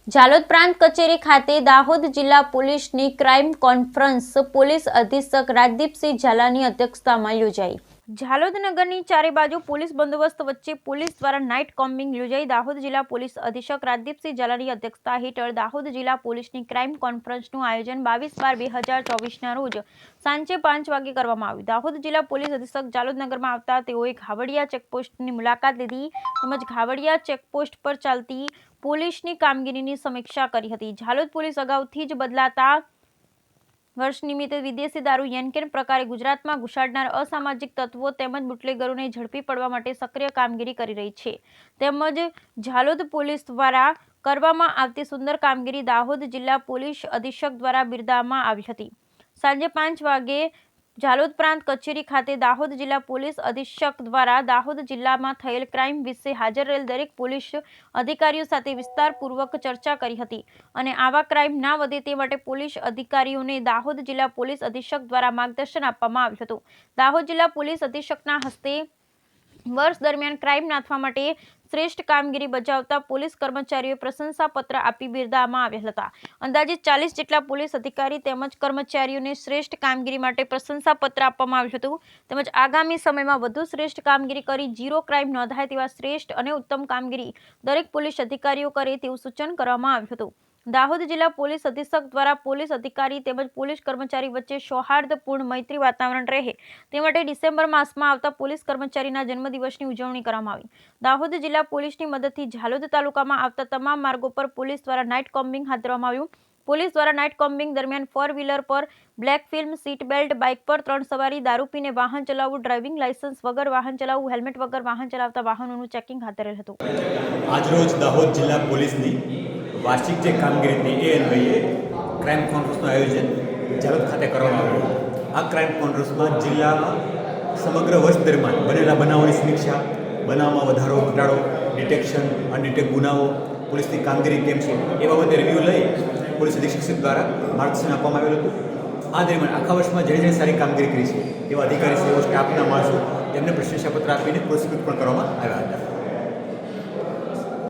ઝાલોદ પ્રાંત કચેરી ખાતે દાહોદ જિલ્લા પોલીસની ક્રાઇમ કોન્ફરન્સ પોલીસ અધિક્ષક રાજદીપસિંહ ઝાલાની અધ્યક્ષતામાં યોજાઈ। ઝાલોદ નગરની ચારે બાજુ પોલીસ બંદોબસ્ત વચ્ચે પોલીસ દ્વારા નાઇટ કોમ્બિંગ યોજાઈ। દાહોદ જિલ્લા પોલીસ અધિક્ષક રાજદીપસિંહ ઝાલાની અધ્યક્ષતા હેઠળ દાહોદ જિલ્લા પોલીસની ક્રાઇમ કોન્ફરન્સનું આયોજન 22/12/2024ના રોજ સાંજે 5 વાગે કરવામાં આવ્યું। દાહોદ જિલ્લા પોલીસ અધિક્ષક ઝાલોદ નગરમાં આવતા તેઓએ ઘાવડિયા ચેકપોસ્ટની મુલાકાત લીધી તેમજ ઘાવડિયા ચેકપોસ્ટ પર ચાલતી પોલીસની કામગીરીની સમીક્ષા કરી હતી। ઝાલોદ પોલીસ અગાઉથી જ બદલાતા વર્ષ નિમિત્તે વિદેશી દારૂ યેનકેન પ્રકારે ગુજરાતમાં ઘુસાડનાર અસામાજિક તત્વો તેમજ બુટલેગરોને ઝડપી પડવા માટે સક્રિય કામગીરી કરી રહી છે। તેમજ ઝાલોદ પોલીસ દ્વારા કરવામાં આવતી સુંદર કામગીરી દાહોદ જિલ્લા પોલીસ અધિક્ષક દ્વારા બિરદાવવામાં આવી હતી। સાંજે 5 વાગે ઝાલોદ પ્રાંત કચેરી ખાતે દાહોદ જિલ્લા પોલીસ અધિક્ષક દ્વારા દાહોદ જિલ્લામાં થયેલ ક્રાઇમ વિશે હાજર રહેલ દરેક પોલીસ અધિકારીઓ સાથે વિસ્તારપૂર્વક ચર્ચા કરી હતી અને આવા ક્રાઇમ ના વધે તે માટે પોલીસ અધિકારીઓને દાહોદ જિલ્લા પોલીસ અધિક્ષક દ્વારા માર્ગદર્શન આપવામાં આવ્યું હતું। દાહોદ જિલ્લા પોલીસ અધિક્ષકના હસ્તે વર્ષ દરમિયાન ક્રાઇમ નાથવા માટે શ્રેષ્ઠ કામગીરી બજાવતા પોલીસ કર્મચારીઓએ પ્રશંસાપત્ર આપી બિરદાવવામાં આવ્યા હતા। અંદાજિત 40 જેટલા પોલીસ અધિકારી તેમજ કર્મચારીઓને શ્રેષ્ઠ કામગીરી માટે પ્રશંસાપત્ર આપવામાં આવ્યું હતું તેમજ આગામી સમયમાં વધુ શ્રેષ્ઠ કામગીરી કરી ઝીરો ક્રાઇમ નોંધાય તેવા શ્રેષ્ઠ અને ઉત્તમ કામગીરી દરેક પોલીસ અધિકારીઓ કરે તેવું સૂચન કરવામાં આવ્યું હતું। દાહોદ જિલ્લા પોલીસ અધિક્ષક દ્વારા પોલીસ અધિકારી તેમજ પોલીસ કર્મચારી વચ્ચે સૌહાર્દપૂર્ણ મૈત્રી વાતાવરણ રહે તે માટે ડિસેમ્બર માસમાં આવતા પોલીસ કર્મચારીના જન્મદિવસની ઉજવણી કરવામાં આવી। દાહોદ જિલ્લા પોલીસની મદદથી ઝાલોદ તાલુકામાં આવતા તમામ માર્ગો પર પોલીસ દ્વારા નાઇટ કોમ્બિંગ હાથ ધરવામાં આવ્યું। પોલીસ દ્વારા નાઇટ કોમ્બિંગ દરમિયાન 4 વ્હીલર પર black film, seat belt, bike પર 3 સવારી, દારૂ પીને વાહન ચલાવવું, ડ્રાઇવિંગ લાયસન્સ વગર વાહન ચલાવવું, હેલ્મેટ વગર વાહન ચલાવતા વાહનોનું ચેકિંગ હાથ ધરેલ હતું। આજરોજ દાહોદ જિલ્લા પોલીસની વાર્ષિક જે કામગીરી હતી એ અન્વયે ક્રાઇમ કોન્ફરન્સનું આયોજન ઝાલોદ ખાતે કરવામાં આવ્યું। આ ક્રાઇમ કોન્ફરન્સમાં જિલ્લામાં સમગ્ર વર્ષ દરમિયાન બનેલા બનાવોની સમીક્ષા, બનાવમાં વધારો ઘટાડો, ડિટેક્શન, અનડિટેક ગુનાઓ, પોલીસની કામગીરી કેમ છે એ બાબતે રિવ્યૂ લઈ પોલીસ અધિક્ષક દ્વારા માર્ગદર્શન આપવામાં આવેલું હતું। આ દરમિયાન આખા વર્ષમાં જેણે સારી કામગીરી કરી છે તેવા અધિકારી સેવો સ્ટાફના માણસો તેમને પ્રશંસાપત્ર આપીને પુરસ્કૃત પણ કરવામાં આવ્યા હતા।